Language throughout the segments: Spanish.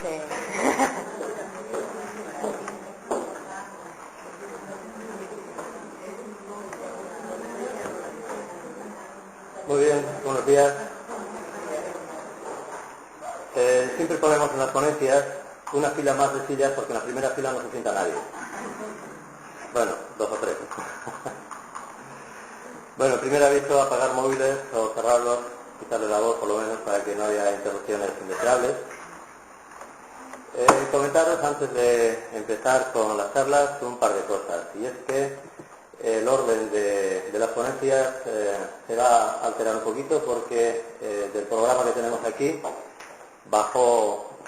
Sí. Muy bien, buenos días. Siempre ponemos en las ponencias una fila más de sillas porque en la primera fila no se sienta nadie. Bueno, 2 o 3. Bueno, primer aviso, apagar móviles o cerrarlos, quitarle la voz por lo menos para que no haya interrupciones indeseables. Comentaros antes de empezar con las charlas un par de cosas, y es que el orden de las ponencias se va a alterar un poquito porque del programa que tenemos aquí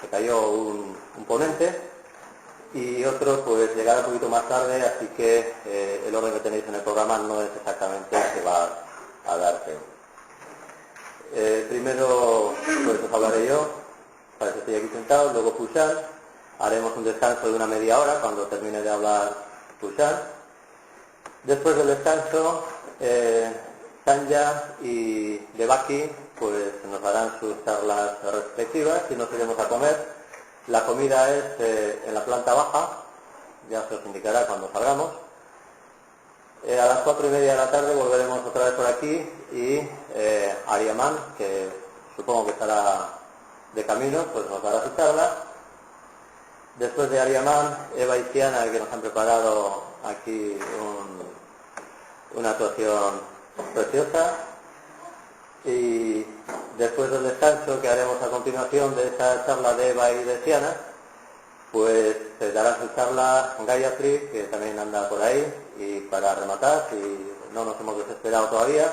se cayó un ponente y otro pues llegará un poquito más tarde, así que el orden que tenéis en el programa no es exactamente el que va a darse. Primero pues os hablaré yo, para que estoy aquí sentado, luego Pushan, haremos un descanso de una media hora cuando termine de hablar Pushan. Después del descanso, Sanja y Devaki pues nos harán sus charlas respectivas y nos iremos a comer. La comida es en la planta baja, ya se os indicará cuando salgamos. A las 4:30 de la tarde volveremos otra vez por aquí y Ariaman, que supongo que estará de camino, pues nos dará su charla. Después de Ariaman, Eva y Tiana, que nos han preparado aquí una actuación preciosa. Y después del descanso que haremos a continuación de esa charla de Eva y de Tiana, pues se dará su charla Gayatri, que también anda por ahí, y para rematar, si no nos hemos desesperado todavía,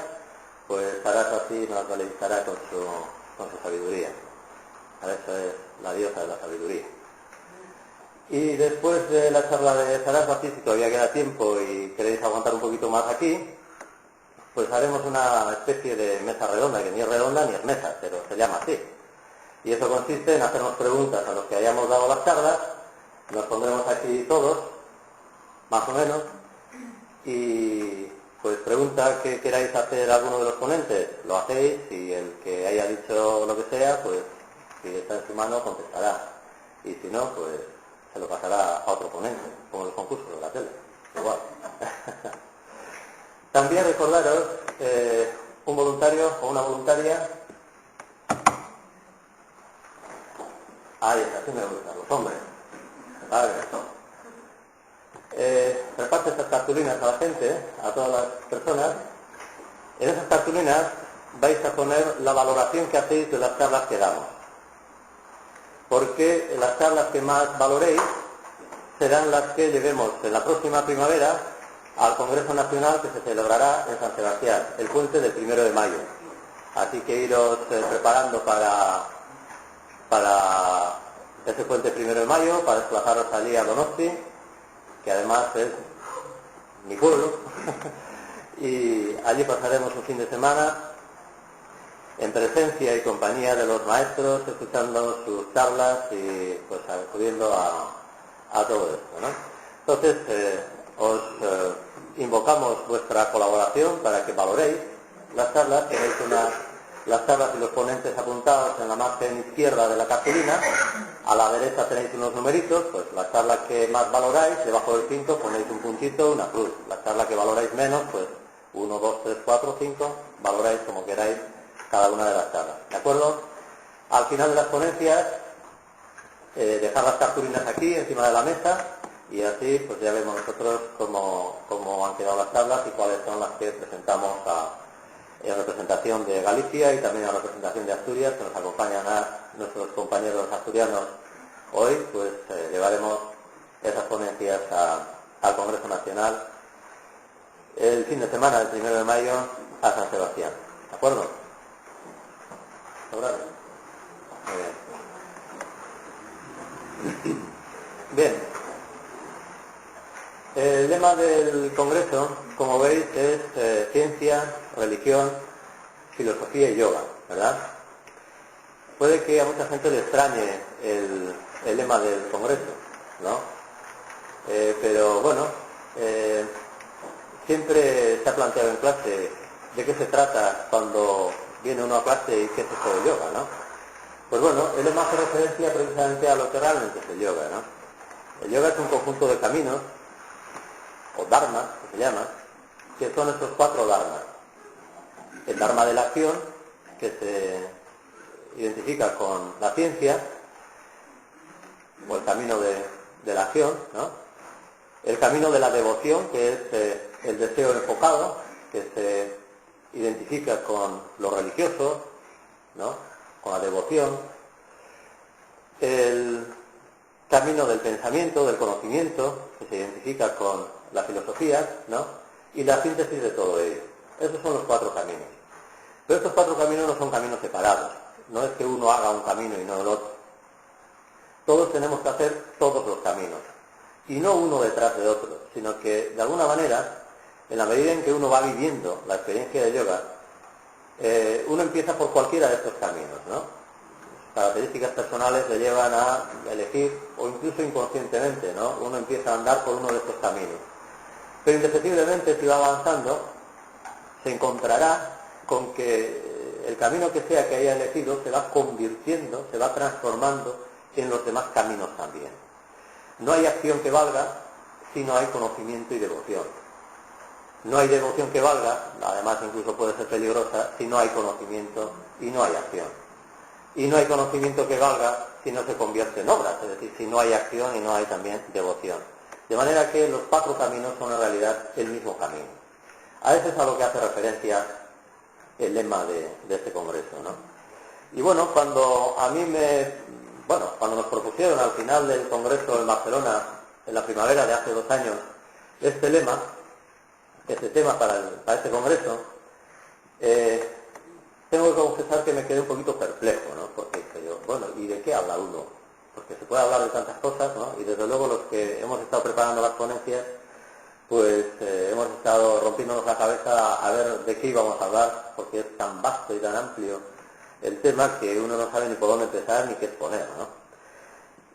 pues Saraswati nos deleitará con su sabiduría. Para eso es la diosa de la sabiduría. Y después de la charla de Saraswati, si todavía queda tiempo y queréis aguantar un poquito más aquí, pues haremos una especie de mesa redonda, que ni es redonda ni es mesa, pero se llama así. Y eso consiste en hacernos preguntas a los que hayamos dado las charlas, nos pondremos aquí todos, más o menos, y pues pregunta que queráis hacer a alguno de los ponentes, lo hacéis, y el que haya dicho lo que sea, pues si está en su mano contestará, y si no, pues se lo pasará a otro ponente, como los concursos de la tele, igual. También recordaros, un voluntario o una voluntaria, ahí está, así me gusta, los hombres, vale. Reparte estas cartulinas a la gente, a todas las personas. En esas cartulinas vais a poner la valoración que hacéis de las charlas que damos, porque las charlas que más valoréis serán las que llevemos en la próxima primavera al Congreso Nacional que se celebrará en San Sebastián, el puente del 1 de mayo. Así que iros preparando para ese puente 1 de mayo, para desplazaros allí a Donosti, que además es mi pueblo, y allí pasaremos un fin de semana en presencia y compañía de los maestros, escuchando sus charlas y pues acudiendo a todo esto, ¿no? Entonces, os invocamos vuestra colaboración para que valoréis las charlas. Tenéis las charlas y los ponentes apuntados en la margen izquierda de la cartulina. A la derecha tenéis unos numeritos, pues las charlas que más valoráis, debajo del 5 ponéis un puntito, una cruz. La charla que valoráis menos, pues 1, 2, 3, 4, 5, valoráis como queráis cada una de las charlas, ¿de acuerdo? Al final de las ponencias, dejar las cartulinas aquí, encima de la mesa, y así pues ya vemos nosotros cómo han quedado las charlas y cuáles son las que presentamos en representación de Galicia y también en representación de Asturias, que nos acompañan a nuestros compañeros asturianos hoy. Pues llevaremos esas ponencias al Congreso Nacional el fin de semana del 1 de mayo a San Sebastián, ¿de acuerdo? ¿Sobrado? Muy bien. Bien. El lema del Congreso, como veis, es ciencia, religión, filosofía y yoga, ¿verdad? Puede que a mucha gente le extrañe el lema del Congreso, ¿no? Pero bueno, siempre se ha planteado en clase de qué se trata cuando viene uno a clase y qué es esto del yoga, ¿no? Pues bueno, él es más hace referencia precisamente a lo que realmente es el yoga, ¿no? El yoga es un conjunto de caminos, o dharmas, que se llama, que son estos 4 dharmas. El dharma de la acción, que se identifica con la ciencia, o el camino de la acción, ¿no? El camino de la devoción, que es el deseo enfocado, que se identifica con lo religioso, ¿no? Con la devoción. El camino del pensamiento, del conocimiento, que se identifica con la filosofía, ¿no? Y la síntesis de todo ello. Esos son los 4 caminos. Pero estos 4 caminos no son caminos separados. No es que uno haga un camino y no el otro. Todos tenemos que hacer todos los caminos. Y no uno detrás de otro, sino que, de alguna manera, en la medida en que uno va viviendo la experiencia de yoga, uno empieza por cualquiera de estos caminos, ¿no? Características personales le llevan a elegir, o incluso inconscientemente, ¿no? Uno empieza a andar por uno de estos caminos. Pero indefectiblemente, si va avanzando, se encontrará con que el camino que sea que haya elegido se va convirtiendo, se va transformando en los demás caminos también. No hay acción que valga si no hay conocimiento y devoción. No hay devoción que valga, además incluso puede ser peligrosa, si no hay conocimiento y no hay acción. Y no hay conocimiento que valga si no se convierte en obras, es decir, si no hay acción y no hay también devoción. De manera que los 4 caminos son en realidad el mismo camino. A eso es a lo que hace referencia el lema de este congreso, ¿no? Y bueno, cuando nos propusieron al final del congreso en Barcelona, en la primavera de hace 2 años, este lema, este tema para este congreso, tengo que confesar que me quedé un poquito perplejo, ¿no? Porque dije yo, bueno, ¿y de qué habla uno? Porque se puede hablar de tantas cosas, ¿no? Y desde luego los que hemos estado preparando las ponencias, pues hemos estado rompiéndonos la cabeza a ver de qué íbamos a hablar, porque es tan vasto y tan amplio el tema que uno no sabe ni por dónde empezar ni qué exponer, ¿no?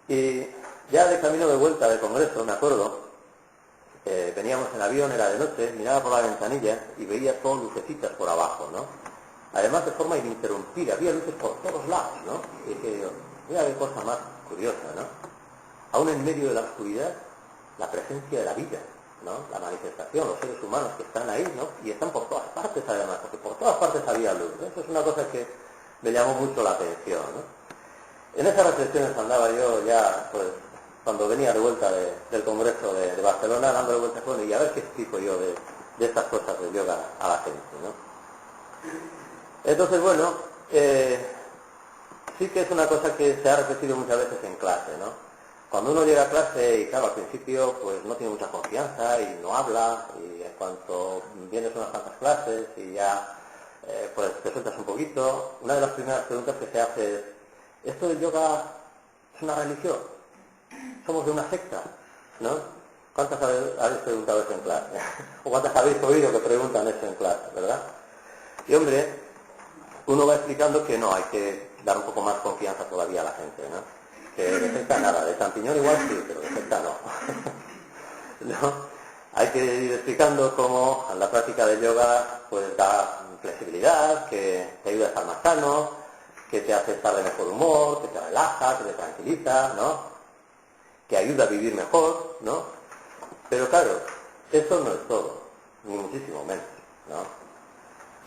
Y ya de camino de vuelta del congreso, me acuerdo, veníamos en avión, era de noche, miraba por la ventanilla y veía todo lucecitas por abajo, ¿no? Además de forma ininterrumpida, había luces por todos lados, ¿no? Y dije yo, mira qué cosa más curiosa, ¿no? Aún en medio de la oscuridad, la presencia de la vida, ¿no? La manifestación, los seres humanos que están ahí, ¿no? Y están por todas partes además, porque por todas partes había luz, ¿no? Eso es una cosa que me llamó mucho la atención, ¿no? En esas reflexiones andaba yo ya, pues, cuando venía de vuelta del congreso de Barcelona, dándole vueltas, bueno, y a ver qué explico yo de estas cosas del yoga a la gente, ¿no? Entonces, bueno, sí que es una cosa que se ha repetido muchas veces en clase, ¿no? Cuando uno llega a clase y, claro, al principio, pues no tiene mucha confianza y no habla, y en cuanto vienes unas cuantas clases y ya, pues te sueltas un poquito, una de las primeras preguntas que se hace es, ¿esto del yoga es una religión? ¿Somos de una secta? ¿No? ¿Cuántas habéis preguntado eso en clase? ¿O cuántas habéis oído que preguntan eso en clase, verdad? Y hombre, uno va explicando que no, hay que dar un poco más confianza todavía a la gente, ¿no? Que de secta nada, de champiñón igual sí, pero de secta no. ¿No? Hay que ir explicando cómo la práctica del yoga pues da flexibilidad, que te ayuda a estar más sano, que te hace estar de mejor humor, que te relaja, que te tranquiliza, ¿no? Que ayuda a vivir mejor, ¿no? Pero claro, eso no es todo, ni muchísimo menos, ¿no?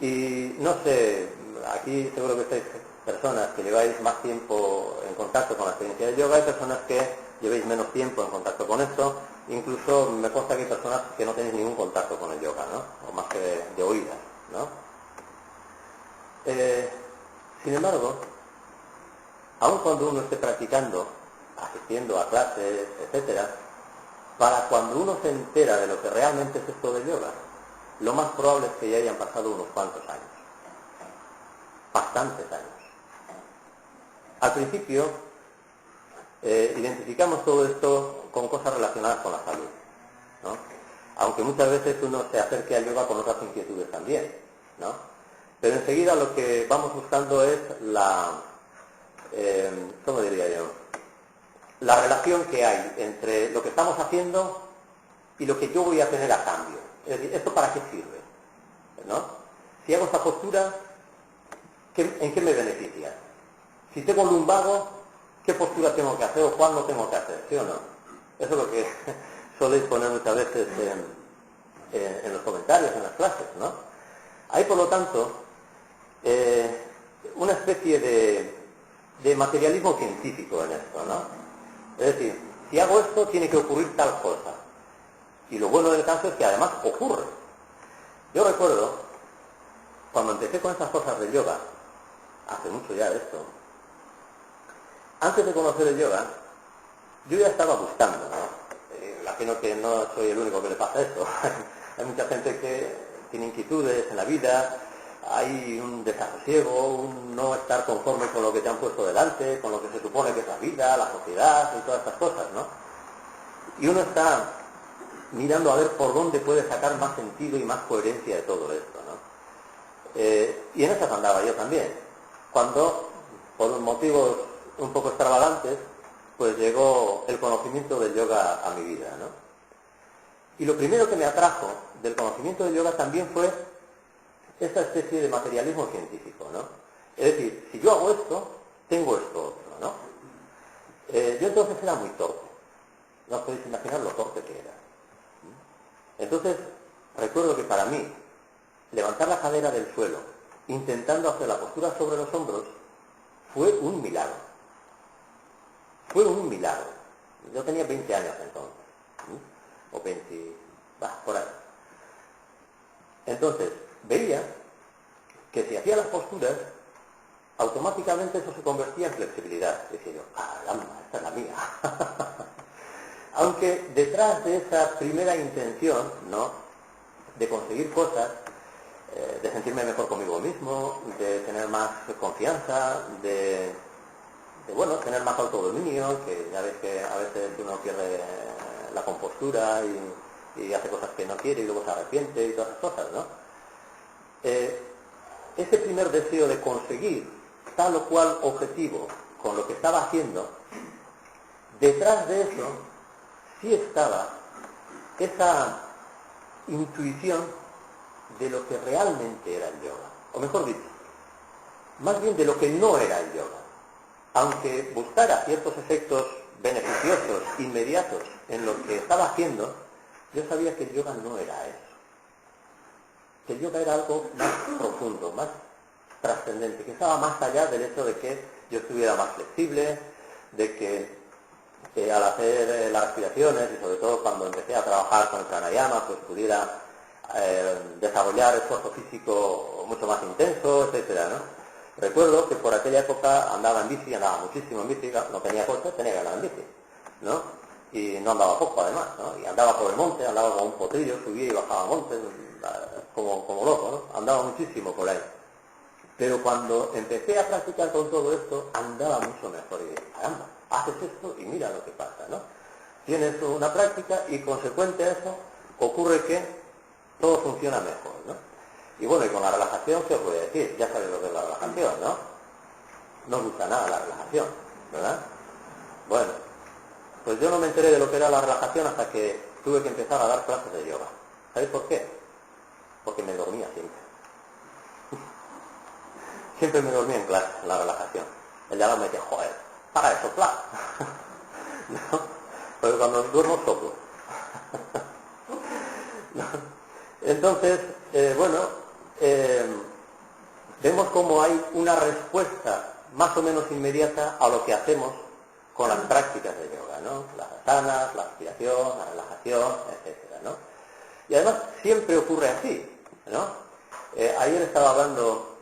Y no sé, aquí seguro que estáis personas que lleváis más tiempo en contacto con la experiencia del yoga, hay personas que llevéis menos tiempo en contacto con esto, incluso me consta que hay personas que no tenéis ningún contacto con el yoga, ¿no? O más que de oídas, ¿no? Sin embargo, aun cuando uno esté practicando, asistiendo a clases, etcétera, para cuando uno se entera de lo que realmente es esto del yoga, lo más probable es que ya hayan pasado unos cuantos años. Bastantes años. Al principio, identificamos todo esto con cosas relacionadas con la salud, ¿no? Aunque muchas veces uno se acerque al yoga con otras inquietudes también, ¿no? Pero enseguida lo que vamos buscando es ¿cómo diría yo? La relación que hay entre lo que estamos haciendo y lo que yo voy a tener a cambio. Es decir, ¿esto para qué sirve? ¿No? Si hago esta postura, ¿en qué me beneficia? Si tengo lumbago, ¿qué postura tengo que hacer o cuál no tengo que hacer? ¿Sí o no? Eso es lo que soléis poner muchas veces en los comentarios, en las clases, ¿no? Hay, por lo tanto, una especie de materialismo científico en esto, ¿no? Es decir, si hago esto, tiene que ocurrir tal cosa. Y lo bueno del caso es que además ocurre. Yo recuerdo, cuando empecé con estas cosas del yoga, hace mucho ya de esto, antes de conocer el yoga, yo ya estaba buscando, ¿no? Imagino que no soy el único que le pasa esto. Hay mucha gente que tiene inquietudes en la vida, hay un desasosiego, un no estar conforme con lo que te han puesto delante, con lo que se supone que es la vida, la sociedad y todas estas cosas, ¿no? Y uno está mirando a ver por dónde puede sacar más sentido y más coherencia de todo esto, ¿no? Y en esas andaba yo también, cuando, por motivos un poco extravagantes, pues llegó el conocimiento del yoga a mi vida, ¿no? Y lo primero que me atrajo del conocimiento del yoga también fue esta especie de materialismo científico, ¿no? Es decir, si yo hago esto, tengo esto otro, ¿no? Yo entonces era muy torpe, no os podéis imaginar lo torpe que era. Entonces, recuerdo que para mí, levantar la cadera del suelo, intentando hacer la postura sobre los hombros, fue un milagro. Fue un milagro. Yo tenía 20 años entonces, o 20, por ahí. Entonces, veía que si hacía las posturas, automáticamente eso se convertía en flexibilidad. Decía yo, caramba, esta es la mía. Aunque detrás de esa primera intención, ¿no?, de conseguir cosas, de sentirme mejor conmigo mismo, de tener más confianza, de tener más autodominio, que ya ves que a veces uno pierde la compostura y hace cosas que no quiere y luego se arrepiente y todas esas cosas, ¿no? Ese primer deseo de conseguir tal o cual objetivo con lo que estaba haciendo, detrás de eso sí estaba esa intuición de lo que realmente era el yoga, o mejor dicho, más bien de lo que no era el yoga. Aunque buscara ciertos efectos beneficiosos, inmediatos, en lo que estaba haciendo, yo sabía que el yoga no era eso. Que el yoga era algo más profundo, más trascendente, que estaba más allá del hecho de que yo estuviera más flexible, de que al hacer las respiraciones, y sobre todo cuando empecé a trabajar con el pranayama, pues pudiera desarrollar esfuerzo físico mucho más intenso, etcétera, ¿no? Recuerdo que por aquella época andaba en bici, andaba muchísimo en bici, no tenía coche, tenía que andar en bici, ¿no? Y no andaba poco además, ¿no? Y andaba por el monte, andaba con un potrillo, subía y bajaba montes, como loco, ¿no? Andaba muchísimo por ahí. Pero cuando empecé a practicar con todo esto, andaba mucho mejor. Y dije, caramba, haces esto y mira lo que pasa, ¿no? Tienes una práctica y consecuente a eso, ocurre que todo funciona mejor, ¿no? Y bueno, y con la relajación, ¿qué os voy a decir? Ya sabéis lo que es la relajación, ¿no? No os gusta nada la relajación, ¿verdad? Bueno, pues yo no me enteré de lo que era la relajación hasta que tuve que empezar a dar clases de yoga. ¿Sabéis por qué? Porque me dormía siempre. Siempre me dormía en clase, en la relajación. El de al lado me decía, joder, para de soplar. ¿No? Porque cuando duermo soplo. ¿No? Entonces, vemos cómo hay una respuesta más o menos inmediata a lo que hacemos con las prácticas de yoga, ¿no? Las asanas, la respiración, la relajación, etcétera, ¿no? Y además siempre ocurre así, ¿no? Ayer estaba hablando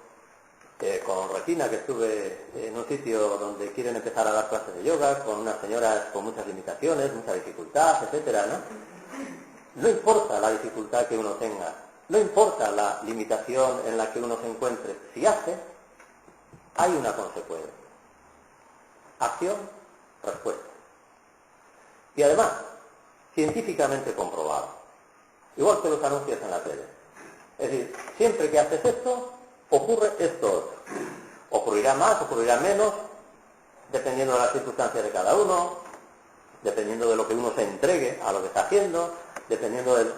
con Regina, que estuve en un sitio donde quieren empezar a dar clases de yoga, con unas señoras con muchas limitaciones, mucha dificultad, etcétera, ¿no? No importa la dificultad que uno tenga, no importa la limitación en la que uno se encuentre, si hace, hay una consecuencia. Acción, respuesta. Y además, científicamente comprobado. Igual que los anuncios en la tele. Es decir, siempre que haces esto, ocurre esto otro. Ocurrirá más, ocurrirá menos, dependiendo de las circunstancias de cada uno, dependiendo de lo que uno se entregue a lo que está haciendo, dependiendo del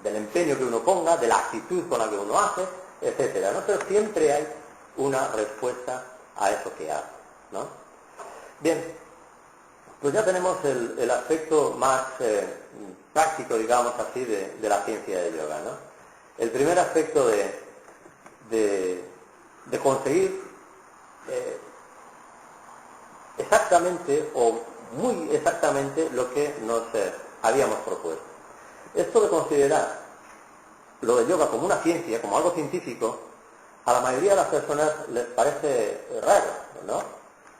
empeño que uno ponga, de la actitud con la que uno hace, etcétera, ¿no? Pero siempre hay una respuesta a eso que hago, ¿no? Bien, pues ya tenemos el aspecto más práctico, digamos así, de la ciencia del yoga, ¿no? El primer aspecto de conseguir exactamente o muy exactamente lo que nos habíamos propuesto. Esto de considerar lo de yoga como una ciencia, como algo científico, a la mayoría de las personas les parece raro, ¿no?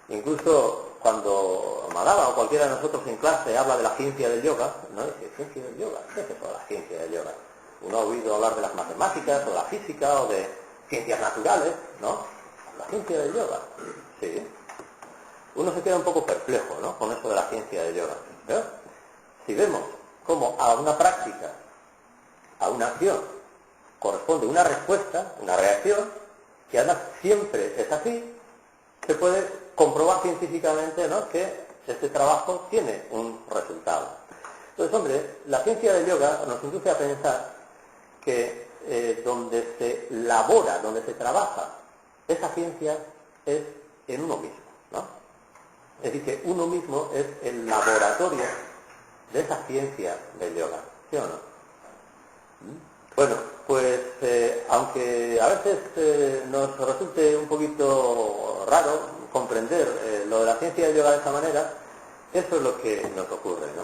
Incluso cuando Madhava o cualquiera de nosotros en clase habla de la ciencia del yoga, ¿no? Dice, ¿ciencia del yoga? ¿Qué es eso de la ciencia del yoga? Uno ha oído hablar de las matemáticas, o de la física, o de ciencias naturales, ¿no? La ciencia del yoga, sí. Uno se queda un poco perplejo, ¿no?, con esto de la ciencia del yoga. ¿Pero? Si vemos cómo a una práctica, a una acción, corresponde una respuesta, una reacción, que además siempre es así, se puede comprobar científicamente, ¿no?, que este trabajo tiene un resultado. Entonces, hombre, la ciencia del yoga nos induce a pensar que donde se labora, donde se trabaja esa ciencia es en uno mismo, ¿no? Es decir, que uno mismo es el laboratorio de esa ciencia del yoga, ¿sí o no? Bueno, pues aunque a veces nos resulte un poquito raro comprender lo de la ciencia del yoga de esa manera, eso es lo que nos ocurre, ¿no?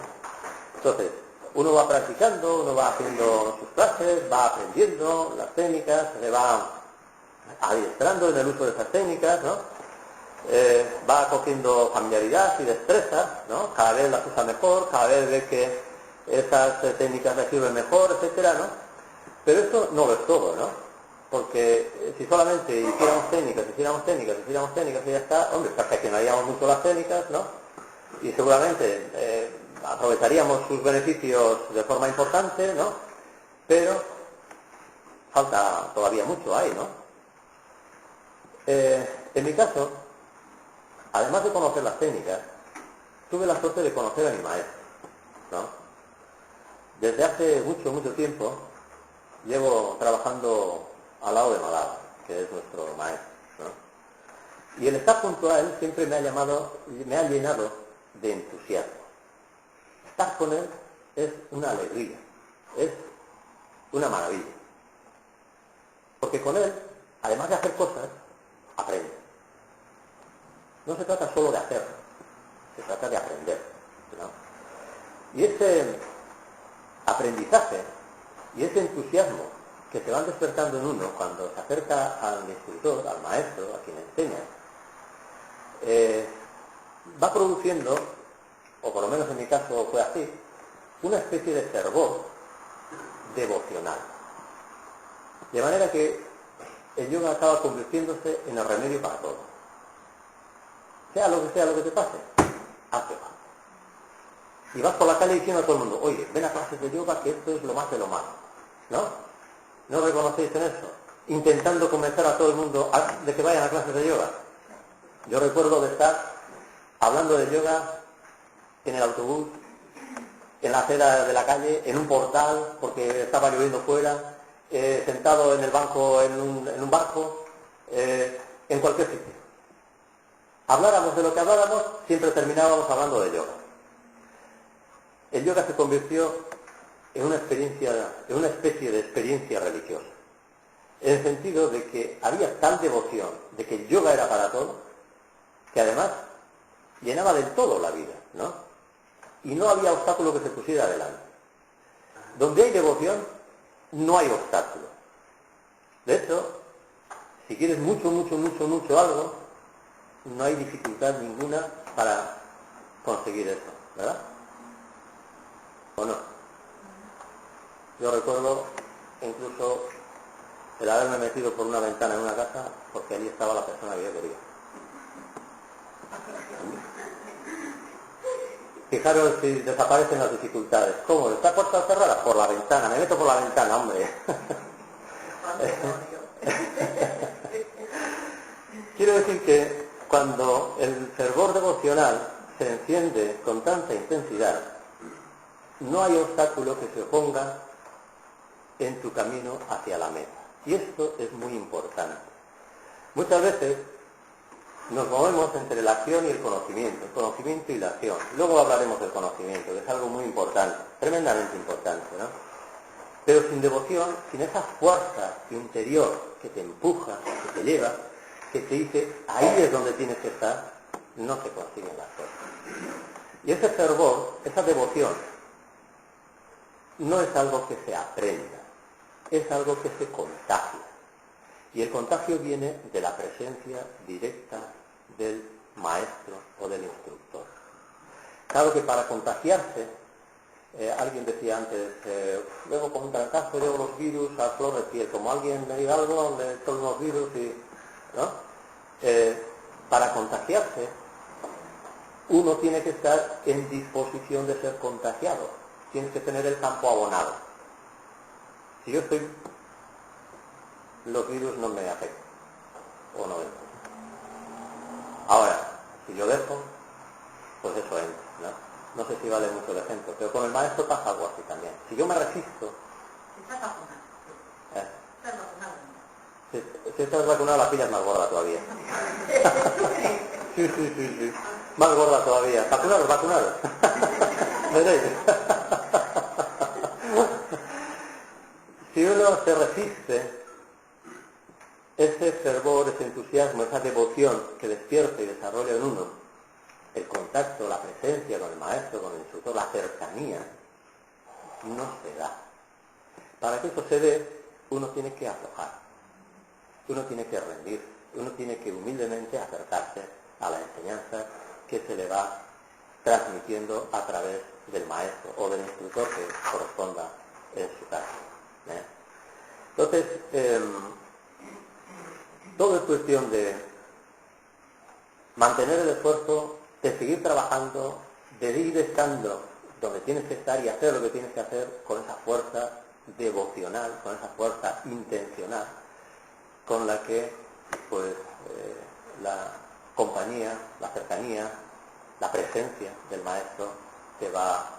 Entonces, uno va practicando, uno va haciendo sus clases, va aprendiendo las técnicas, se va adiestrando en el uso de esas técnicas, ¿no? Va cogiendo familiaridad y destreza, ¿no? Cada vez las usa mejor, cada vez ve que esas técnicas le sirven mejor, etcétera, ¿no? Pero esto no lo es todo, ¿no? Porque si solamente hiciéramos técnicas y ya está, hombre, perfeccionaríamos mucho las técnicas, ¿no? Y seguramente aprovecharíamos sus beneficios de forma importante, ¿no? Pero falta todavía mucho ahí, ¿no? En mi caso, además de conocer las técnicas, tuve la suerte de conocer a mi maestro, ¿no? Desde hace mucho, mucho tiempo llevo trabajando al lado de Madhava, que es nuestro maestro, ¿no? Y el estar junto a él siempre me ha llenado de entusiasmo. Estar con él es una alegría, es una maravilla. Porque con él, además de hacer cosas, aprende. No se trata solo de hacer, se trata de aprender, ¿no? Y ese aprendizaje y ese entusiasmo que se van despertando en uno cuando se acerca al instructor, al maestro, a quien enseña, va produciendo, o por lo menos en mi caso fue así, una especie de fervor devocional. De manera que el yoga acaba convirtiéndose en el remedio para todo. Sea lo que te pase, hazlo. Y vas por la calle diciendo a todo el mundo, oye, ven a clases de yoga que esto es lo más de lo malo, ¿no? ¿No reconocéis en eso? Intentando convencer a todo el mundo de que vayan a clases de yoga. Yo recuerdo de estar hablando de yoga en el autobús, en la acera de la calle, en un portal, porque estaba lloviendo fuera, sentado en el banco, en un barco, en cualquier sitio. Habláramos de lo que habláramos, siempre terminábamos hablando de yoga. El yoga se convirtió en una especie de experiencia religiosa, en el sentido de que había tal devoción de que el yoga era para todo, que además llenaba del todo la vida, ¿no? Y no había obstáculo que se pusiera adelante. Donde hay devoción, no hay obstáculo. De hecho, si quieres mucho algo, no hay dificultad ninguna para conseguir eso, ¿verdad? ¿O no? Yo recuerdo incluso el haberme metido por una ventana en una casa porque allí estaba la persona que yo quería. Fijaros si desaparecen las dificultades. ¿Cómo? ¿Está puerta cerrada? Por la ventana. Me meto por la ventana, hombre. Quiero decir que cuando el fervor devocional se enciende con tanta intensidad, no hay obstáculo que se oponga en tu camino hacia la meta. Y esto es muy importante. Muchas veces nos movemos entre la acción y el conocimiento y la acción. Luego hablaremos del conocimiento, que es algo muy importante, tremendamente importante, ¿no? Pero sin devoción, sin esa fuerza interior que te empuja, que te lleva, que te dice, ahí es donde tienes que estar, no se consiguen las cosas. Y ese fervor, esa devoción, no es algo que se aprenda, es algo que se contagia. Y el contagio viene de la presencia directa del maestro o del instructor. Claro que para contagiarse, alguien decía antes, luego con un trancazo llevo los virus a flor de piel, como alguien me diga algo, le tomo los virus y... ¿no? Para contagiarse, uno tiene que estar en disposición de ser contagiado. Tienes que tener el campo abonado. Si yo estoy... los virus no me afectan, o no entran. Ahora, si yo dejo, pues eso entra, ¿no? No sé si vale mucho el ejemplo, pero con el maestro pasa algo así también. Si yo me resisto... ¿Estás vacunado? ¿Estás vacunado? Si estás vacunado, la pilla es más gorda todavía. Sí. Más gorda todavía. Vacunaros. ¿Veréis? Si uno se resiste, ese fervor, ese entusiasmo, esa devoción que despierta y desarrolla en uno, el contacto, la presencia con el maestro, con el instructor, la cercanía, no se da. Para que eso se dé, uno tiene que aflojar, uno tiene que rendir, uno tiene que humildemente acercarse a la enseñanza que se le va transmitiendo a través del maestro o del instructor que corresponda en su caso. Entonces, todo es cuestión de mantener el esfuerzo, de seguir trabajando, de ir estando donde tienes que estar y hacer lo que tienes que hacer con esa fuerza devocional, con esa fuerza intencional, con la que pues la compañía, la cercanía, la presencia del maestro te va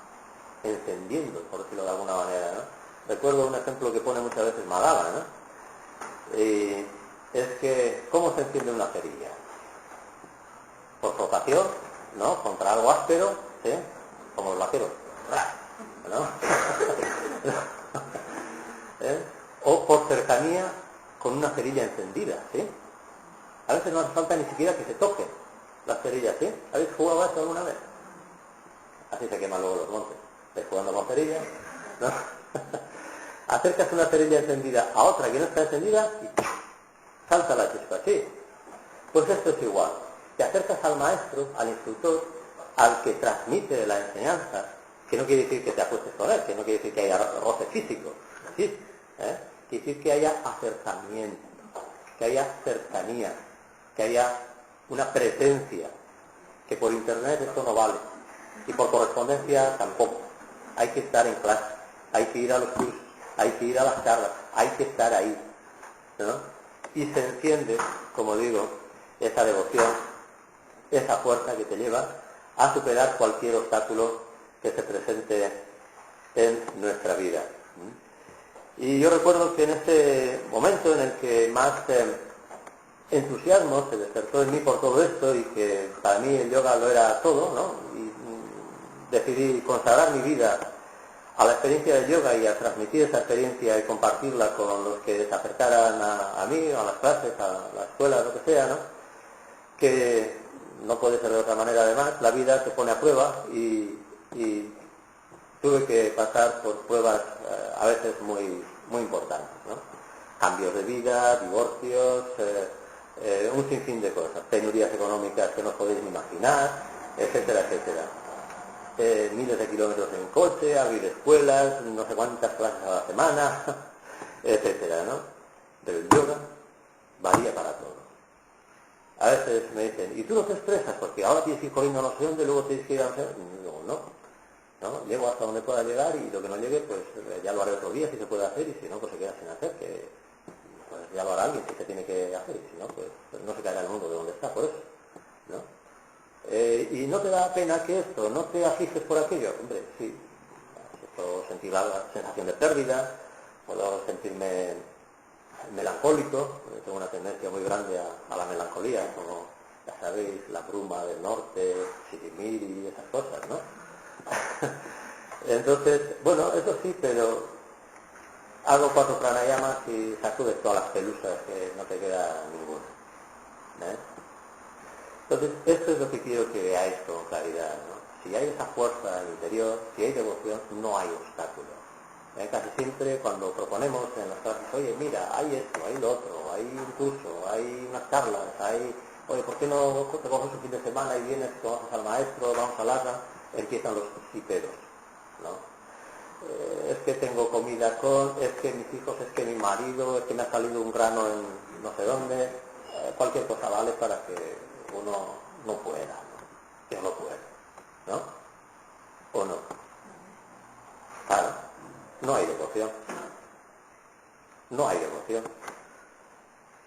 encendiendo, por decirlo de alguna manera, ¿no? Recuerdo un ejemplo que pone muchas veces Madala, ¿no? Es que, ¿cómo se enciende una cerilla? Por provocación, ¿no? Contra algo áspero, ¿sí? Como los vaqueros, ¿no? O por cercanía con una cerilla encendida, ¿sí? A veces no hace falta ni siquiera que se toquen las cerillas, ¿sí? ¿Habéis jugado a eso alguna vez? Así se queman luego los montes. Estáis jugando con cerillas, ¿no? Acercas una cerilla encendida a otra que no está encendida y salta la chispa, ¿sí? Pues esto es igual. Te acercas al maestro, al instructor, al que transmite la enseñanza, que no quiere decir que te acuestes con él, que no quiere decir que haya roce físico, ¿sí? Quiere decir que haya acercamiento, que haya cercanía, que haya una presencia, que por internet esto no vale, y por correspondencia tampoco. Hay que estar en clase, hay que ir a los cursos, hay que ir a las charlas, hay que estar ahí, ¿no? Y se enciende, como digo, esa devoción, esa fuerza que te lleva a superar cualquier obstáculo que se presente en nuestra vida. Y yo recuerdo que en este momento en el que más entusiasmo se despertó en mí por todo esto y que para mí el yoga lo era todo, ¿no? Y decidí consagrar mi vida a la experiencia del yoga y a transmitir esa experiencia y compartirla con los que se acercaran a mí, a las clases, a la escuela, lo que sea, ¿no? Que no puede ser de otra manera. Además, la vida te pone a prueba y tuve que pasar por pruebas a veces muy, muy importantes, ¿no? Cambios de vida, divorcios, un sinfín de cosas, penurias económicas que no podéis ni imaginar, etcétera, etcétera. Miles de kilómetros en coche, abrir escuelas, no sé cuántas clases a la semana, etcétera, ¿no? Pero el yoga valía para todo. A veces me dicen, ¿y tú no te expresas? Porque ahora tienes que ir corriendo no sé dónde, luego tienes que ir a hacer... Digo, no, llego hasta donde pueda llegar y lo que no llegue, pues ya lo haré otro día si se puede hacer, y si no, pues se queda sin hacer, que pues ya lo hará alguien si se tiene que hacer, y si no, pues no se caerá el mundo de donde está, por eso, ¿no? Y no te da pena que esto, no te afliges por aquello. Hombre, sí, puedo sentir la sensación de pérdida, puedo sentirme melancólico, tengo una tendencia muy grande a la melancolía, como ya sabéis, la bruma del norte, Sirimiri, esas cosas, ¿no? Entonces, bueno, eso sí, pero hago 4 pranayamas y sacudes todas las pelusas, que no te queda ninguna, ¿eh? Entonces, esto es lo que quiero que veáis con claridad, ¿no? Si hay esa fuerza interior, si hay devoción, no hay obstáculo. Casi siempre cuando proponemos en las clases, oye, mira, hay esto, hay lo otro, hay un curso, hay unas charlas, oye, ¿por qué no te coges un fin de semana y vienes, conoces al maestro, vamos al ASA? Empiezan los siperos, ¿no? Es que tengo comida es que mis hijos, es que mi marido, es que me ha salido un grano en no sé dónde, cualquier cosa vale para que uno no pueda, ¿no? Que no puede, ¿no? ¿O no? Claro, no hay devoción. No hay devoción.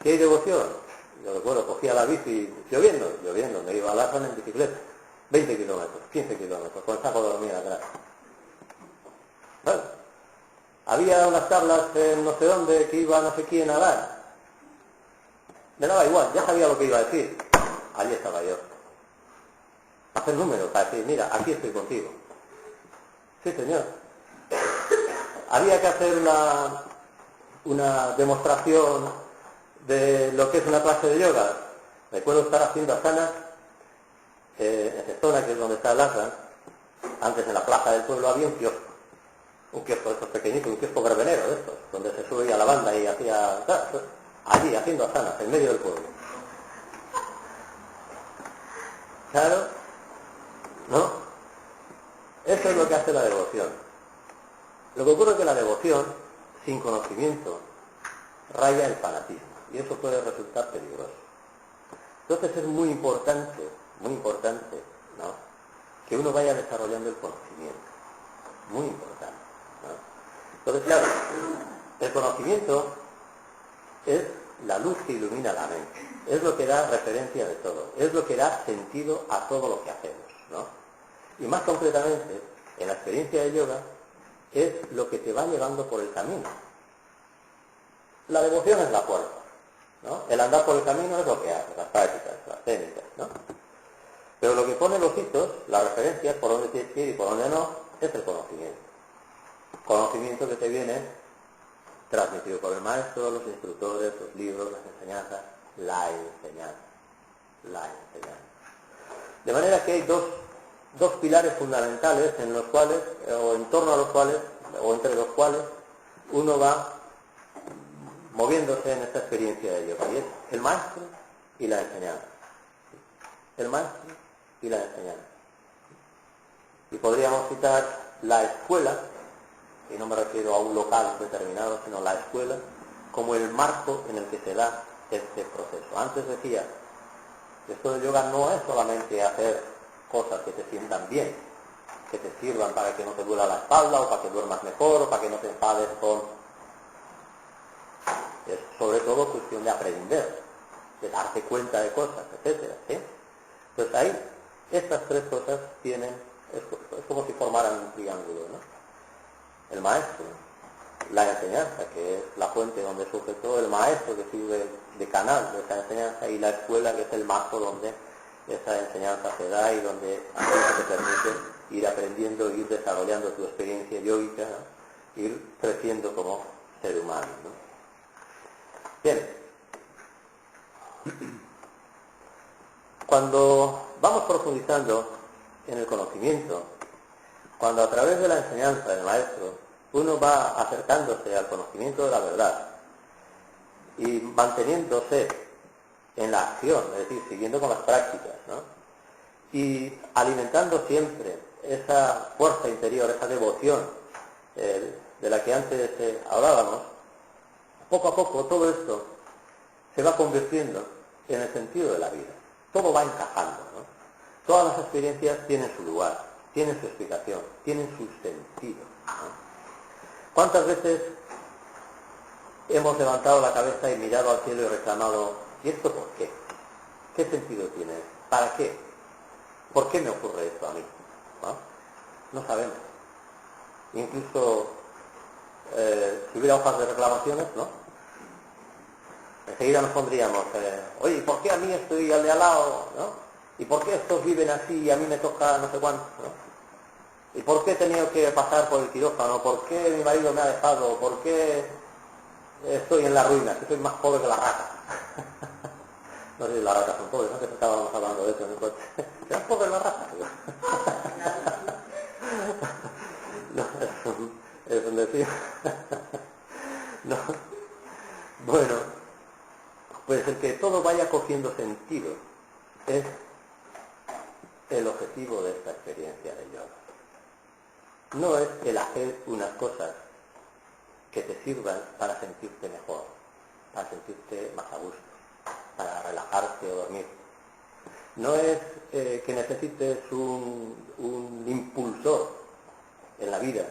¿Qué hay devoción? Yo recuerdo, cogía la bici, lloviendo, me iba a Lázaro en bicicleta, 20 kilómetros, 15 kilómetros, con el saco de dormir atrás. Bueno, había unas tablas en no sé dónde que iba no sé quién a dar. Me daba igual, ya sabía lo que iba a decir. Allí estaba yo. Hacer números para decir, mira, aquí estoy contigo. Sí, señor. Había que hacer una demostración de lo que es una clase de yoga. Recuerdo estar haciendo asanas en esa zona que es donde está el Lhasa. Antes en la plaza del pueblo había un kiosco de estos pequeñitos, un kiosco verbenero de estos, donde se subía la banda y hacía, allí haciendo asanas, en medio del pueblo. Claro, ¿no? Eso es lo que hace la devoción. Lo que ocurre es que la devoción, sin conocimiento, raya el fanatismo, y eso puede resultar peligroso. Entonces es muy importante, ¿no?, que uno vaya desarrollando el conocimiento. Muy importante, ¿no? Entonces, claro, el conocimiento es la luz que ilumina la mente, es lo que da referencia de todo, es lo que da sentido a todo lo que hacemos, ¿no? Y más concretamente, en la experiencia de yoga, es lo que te va llevando por el camino. La devoción es la puerta, ¿no? El andar por el camino es lo que hace, las prácticas, las técnicas, ¿no? Pero lo que pone los hitos, las referencias, por dónde tienes que ir y por dónde no, es el conocimiento. Conocimiento que te viene transmitido por el maestro, los instructores, los libros, las enseñanzas, la enseñanza. De manera que hay dos pilares fundamentales en los cuales, o en torno a los cuales, o entre los cuales, uno va moviéndose en esta experiencia de yoga, y es el maestro y la enseñanza. El maestro y la enseñanza. Y podríamos citar la escuela, y no me refiero a un local determinado, sino la escuela, como el marco en el que se da este proceso. Antes decía, esto de yoga no es solamente hacer cosas que te sientan bien, que te sirvan para que no te duela la espalda, o para que duermas mejor, o para que no te enfades con... Es sobre todo cuestión de aprender, de darte cuenta de cosas, etcétera, ¿sí? Pues ahí, estas 3 cosas tienen, es como si formaran un triángulo, ¿no? El maestro, la enseñanza, que es la fuente donde surge todo, el maestro que sirve de canal de esa enseñanza, y la escuela, que es el marco donde esa enseñanza se da y donde a ti te permite ir aprendiendo, ir desarrollando tu experiencia yógica, ¿no?, ir creciendo como ser humano, ¿no? Bien, cuando vamos profundizando en el conocimiento, cuando a través de la enseñanza del maestro uno va acercándose al conocimiento de la verdad y manteniéndose en la acción, es decir, siguiendo con las prácticas, ¿no?, y alimentando siempre esa fuerza interior, esa devoción de la que antes hablábamos, poco a poco todo esto se va convirtiendo en el sentido de la vida. Todo va encajando, ¿no? Todas las experiencias tienen su lugar, tienen su explicación, tienen su sentido, ¿no? ¿Cuántas veces hemos levantado la cabeza y mirado al cielo y reclamado, ¿y esto por qué? ¿Qué sentido tiene? ¿Para qué? ¿Por qué me ocurre esto a mí? ¿No? No sabemos. Incluso si hubiera hojas de reclamaciones, ¿no?, enseguida nos pondríamos, oye, ¿y por qué a mí esto y al de al lado, ¿no? ¿Y por qué estos viven así y a mí me toca no sé cuánto, ¿no? ¿Y por qué he tenido que pasar por el quirófano? ¿Por qué mi marido me ha dejado? ¿Por qué estoy en la ruina? Que soy más pobre que la rata. No sé si las ratas son pobres, ¿no? Que estábamos hablando de eso en el coche. ¿Serás pobre la rata? No, es un decir. No. Bueno, pues el que todo vaya cogiendo sentido es el objetivo de esta experiencia de yoga. No es el hacer unas cosas que te sirvan para sentirte mejor, para sentirte más a gusto, para relajarte o dormir. No es que necesites un impulsor en la vida,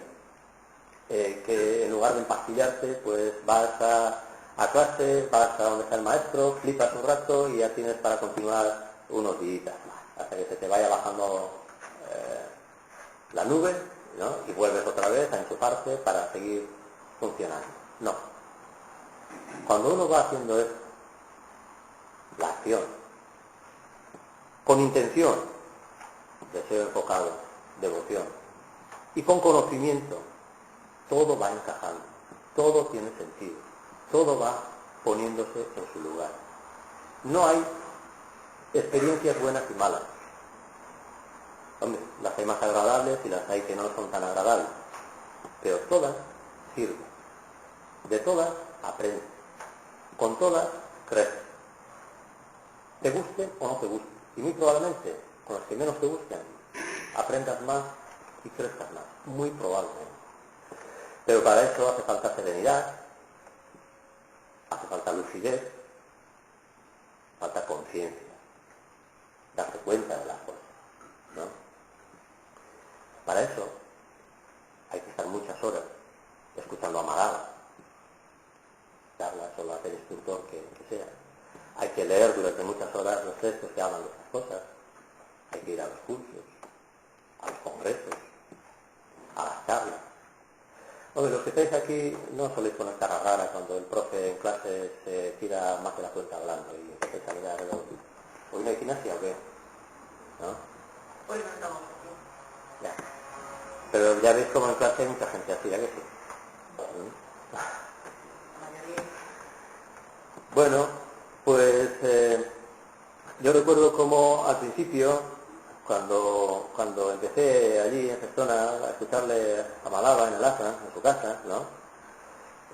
que en lugar de empastillarte, pues vas a clase, vas a donde está el maestro, flipas un rato y ya tienes para continuar unos días más, hasta que se te vaya bajando la nube, ¿no? Y vuelves otra vez a enchufarte para seguir funcionando. No. Cuando uno va haciendo esto, la acción, con intención, deseo enfocado, devoción, y con conocimiento, todo va encajando, todo tiene sentido, todo va poniéndose en su lugar. No hay experiencias buenas y malas. Hombre, las hay más agradables y las hay que no son tan agradables, pero todas sirven. De todas aprendes, con todas creces. Te gusten o no te gusten, y muy probablemente con las que menos te gusten aprendas más y crezcas más, muy probablemente. Pero para eso hace falta serenidad, hace falta lucidez, falta conciencia, darse cuenta de las cosas, ¿no? Para eso hay que estar muchas horas escuchando a Malala, charlas o la del instructor que sea. Hay que leer durante muchas horas los textos que hablan de esas cosas. Hay que ir a los cursos, a los congresos, a las charlas. Hombre, los que estáis aquí no soléis poner cara rara cuando el profe en clase se tira más de la cuenta hablando y empezáis a mirar el otro. ¿Hoy no hay gimnasia o qué? ¿No? Hoy no estamos aquí. Ya. Pero ya veis como en clase hay mucha gente así, ¿ya que sí? La mayoría. Bueno, pues yo recuerdo como al principio, cuando empecé allí en Gestona a escucharle a Malala en el ashram, en su casa, ¿no?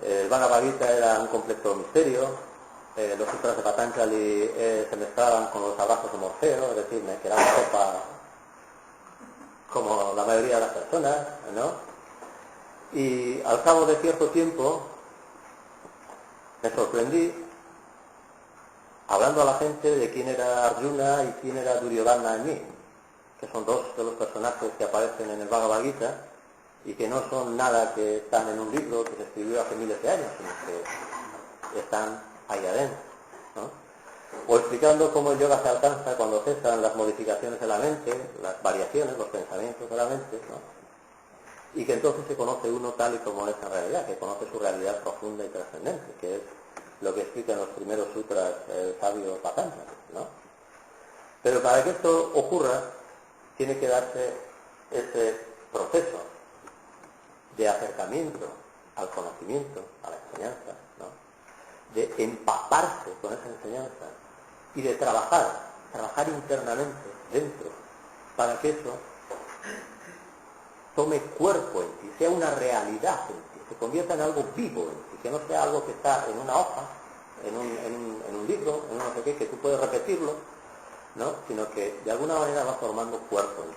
El Bhagavad Gita era un completo misterio, los sutras de Patanjali se mezclaban con los abrazos de Morfeo, es decir, me quedaba sopa como la mayoría de las personas, ¿no? Y al cabo de cierto tiempo me sorprendí hablando a la gente de quién era Arjuna y quién era Duryodhana en mí, que son dos de los personajes que aparecen en el Bhagavad Gita y que no son nada que están en un libro que se escribió hace miles de años, sino que están ahí adentro, ¿no? O explicando cómo el yoga se alcanza cuando cesan las modificaciones de la mente, las variaciones, los pensamientos de la mente, ¿no? Y que entonces se conoce uno tal y como es en realidad, que conoce su realidad profunda y trascendente, que es lo que explica en los primeros sutras el sabio Patanjali, ¿no? Pero para que esto ocurra, tiene que darse ese proceso de acercamiento al conocimiento, a la enseñanza, ¿no? De empaparse con esa enseñanza y de trabajar internamente, dentro, para que eso tome cuerpo en ti, sea una realidad en ti, se convierta en algo vivo en ti, que no sea algo que está en una hoja, en un libro, en un no sé qué, que tú puedes repetirlo, ¿no? Sino que de alguna manera va formando cuerpo en ti.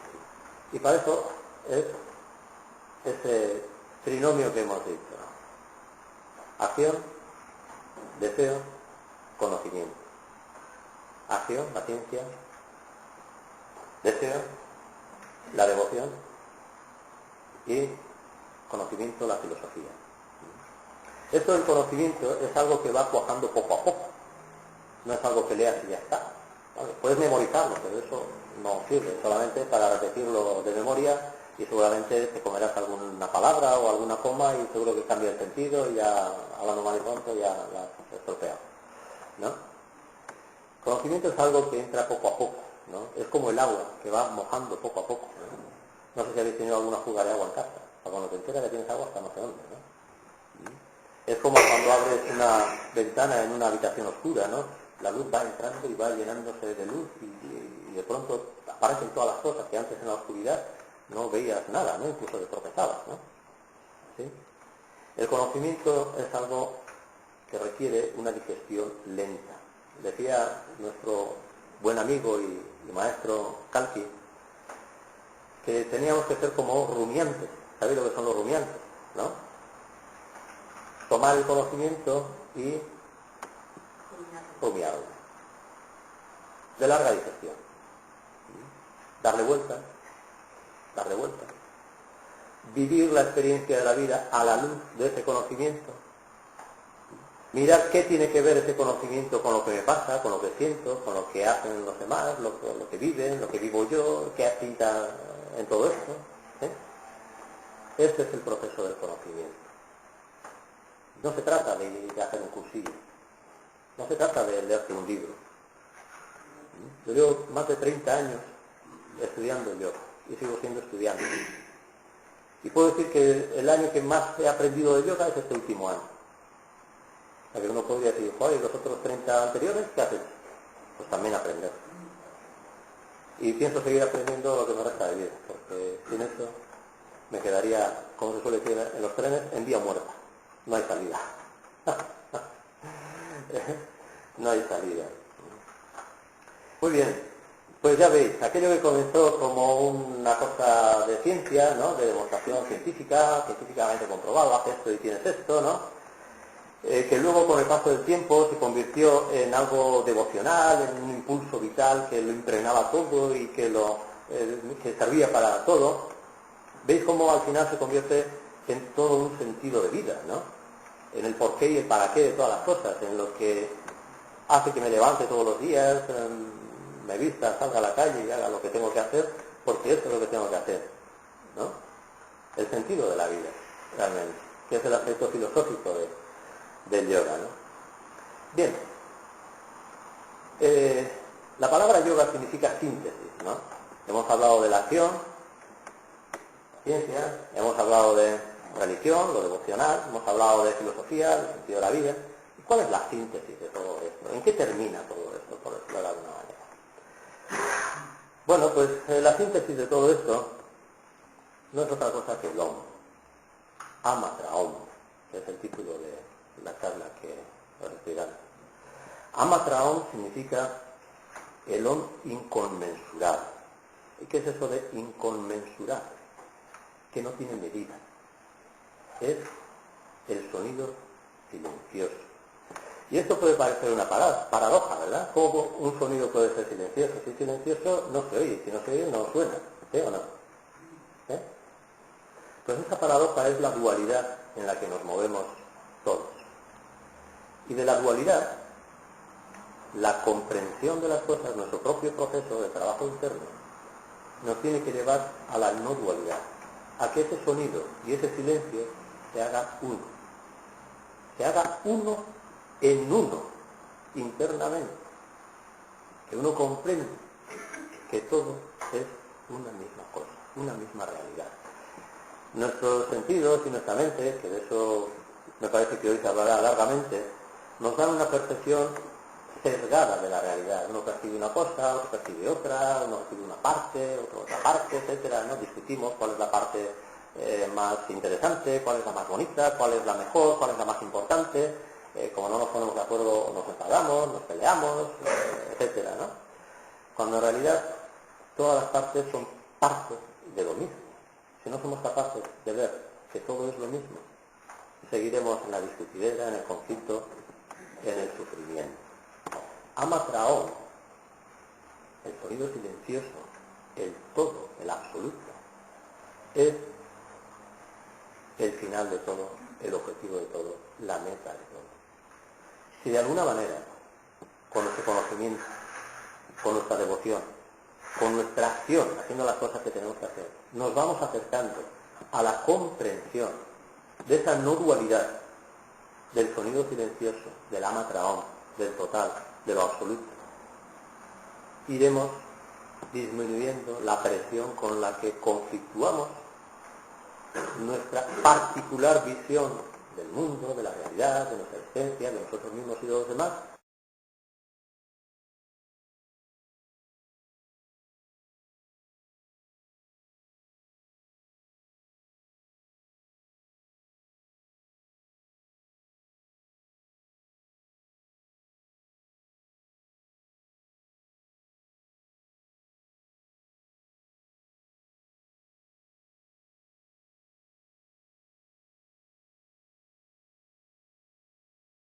Y para eso es ese trinomio que hemos dicho, ¿no? Acción, deseo, conocimiento. Acción, la ciencia, deseo, la devoción y conocimiento, la filosofía. Esto del conocimiento es algo que va cuajando poco a poco, no es algo que leas y ya está. ¿Vale? Puedes memorizarlo, pero eso no sirve, solamente para repetirlo de memoria y seguramente te comerás alguna palabra o alguna coma y seguro que cambia el sentido y ya, hablando mal y pronto, ya la has estropeado. ¿no? Conocimiento es algo que entra poco a poco, ¿no? Es como el agua, que va mojando poco a poco, ¿no? No sé si habéis tenido alguna fuga de agua en casa, o cuando te enteras que tienes agua hasta no sé dónde, ¿no? Es como cuando abres una ventana en una habitación oscura, ¿no? La luz va entrando y va llenándose de luz y de pronto aparecen todas las cosas que antes en la oscuridad no veías nada, ¿no? Incluso te tropezabas, ¿no? ¿Sí? El conocimiento es algo que requiere una digestión lenta. Decía nuestro buen amigo y maestro Calqui que teníamos que ser como rumiantes. ¿Sabéis lo que son los rumiantes? ¿No? Tomar el conocimiento y rumiarlo. De larga digestión. Darle vueltas. Vivir la experiencia de la vida a la luz de ese conocimiento. Mirar qué tiene que ver ese conocimiento con lo que me pasa, con lo que siento, con lo que hacen los demás, lo que viven, lo que vivo yo, qué pinta en todo esto. Este es el proceso del conocimiento. No se trata de hacer un cursillo, no se trata de leerte un libro. Yo llevo más de 30 años estudiando yoga y sigo siendo estudiante. Y puedo decir que el año que más he aprendido de yoga es este último año. O sea que uno podría decir, joder, los otros 30 anteriores, ¿qué haces? Pues también aprender. Y pienso seguir aprendiendo lo que me resta de vida, porque sin eso me quedaría, como se suele decir en los trenes, en vía muerta. No hay salida. No hay salida. Muy bien, pues ya veis, aquello que comenzó como una cosa de ciencia, ¿no? De demostración científica, científicamente comprobado, haz esto y tienes esto, ¿no? Que luego con el paso del tiempo se convirtió en algo devocional, en un impulso vital que lo impregnaba todo y que servía para todo. ¿Veis cómo al final se convierte en todo un sentido de vida, ¿no? En el porqué y el para qué de todas las cosas, en lo que hace que me levante todos los días, me vista, salga a la calle y haga lo que tengo que hacer, porque eso es lo que tengo que hacer, ¿no? El sentido de la vida, realmente, que es el aspecto filosófico del yoga, ¿no? Bien, la palabra yoga significa síntesis, ¿no? Hemos hablado de la acción, ciencia, hemos hablado de religión, lo devocional, hemos hablado de filosofía, del sentido de la vida. ¿Y cuál es la síntesis de todo esto? ¿En qué termina todo esto, por decirlo de alguna manera? Bueno, pues la síntesis de todo esto no es otra cosa que el Om, Amatra Om, que es el título de la charla que os estoy dando. Amatra Om significa el Om inconmensurable. ¿Y qué es eso de inconmensurable? Que no tiene medida. Es el sonido silencioso. Y esto puede parecer una paradoja, ¿verdad? ¿Cómo un sonido puede ser silencioso? Si es silencioso no se oye, si no se oye no suena, ¿sí o no? Pues esa paradoja es la dualidad en la que nos movemos todos. Y de la dualidad, la comprensión de las cosas, nuestro propio proceso de trabajo interno, nos tiene que llevar a la no dualidad, a que ese sonido y ese silencio se haga uno. Se haga uno en uno, internamente. Que uno comprenda que todo es una misma cosa, una misma realidad. Nuestros sentidos y nuestra mente, que de eso me parece que hoy se hablará largamente, nos dan una percepción sesgada de la realidad. Uno percibe una cosa, otro percibe otra, uno percibe una parte, otro otra parte, etcétera, ¿no? Discutimos cuál es la parte más interesante, cuál es la más bonita, cuál es la mejor, cuál es la más importante. Como no nos ponemos de acuerdo, nos enfadamos, nos peleamos, etcétera, ¿no? Cuando en realidad todas las partes son partes de lo mismo. Si no somos capaces de ver que todo es lo mismo, seguiremos en la discutidera, en el conflicto, en el sufrimiento. Amatra Om, el sonido silencioso, el todo, el absoluto, es el final de todo, el objetivo de todo, la meta de todo. Si de alguna manera, con nuestro conocimiento, con nuestra devoción, con nuestra acción, haciendo las cosas que tenemos que hacer, nos vamos acercando a la comprensión de esa no dualidad del sonido silencioso, del Amatra Om, del total, de lo absoluto. Iremos disminuyendo la presión con la que conflictuamos nuestra particular visión del mundo, de la realidad, de nuestra existencia, de nosotros mismos y de los demás,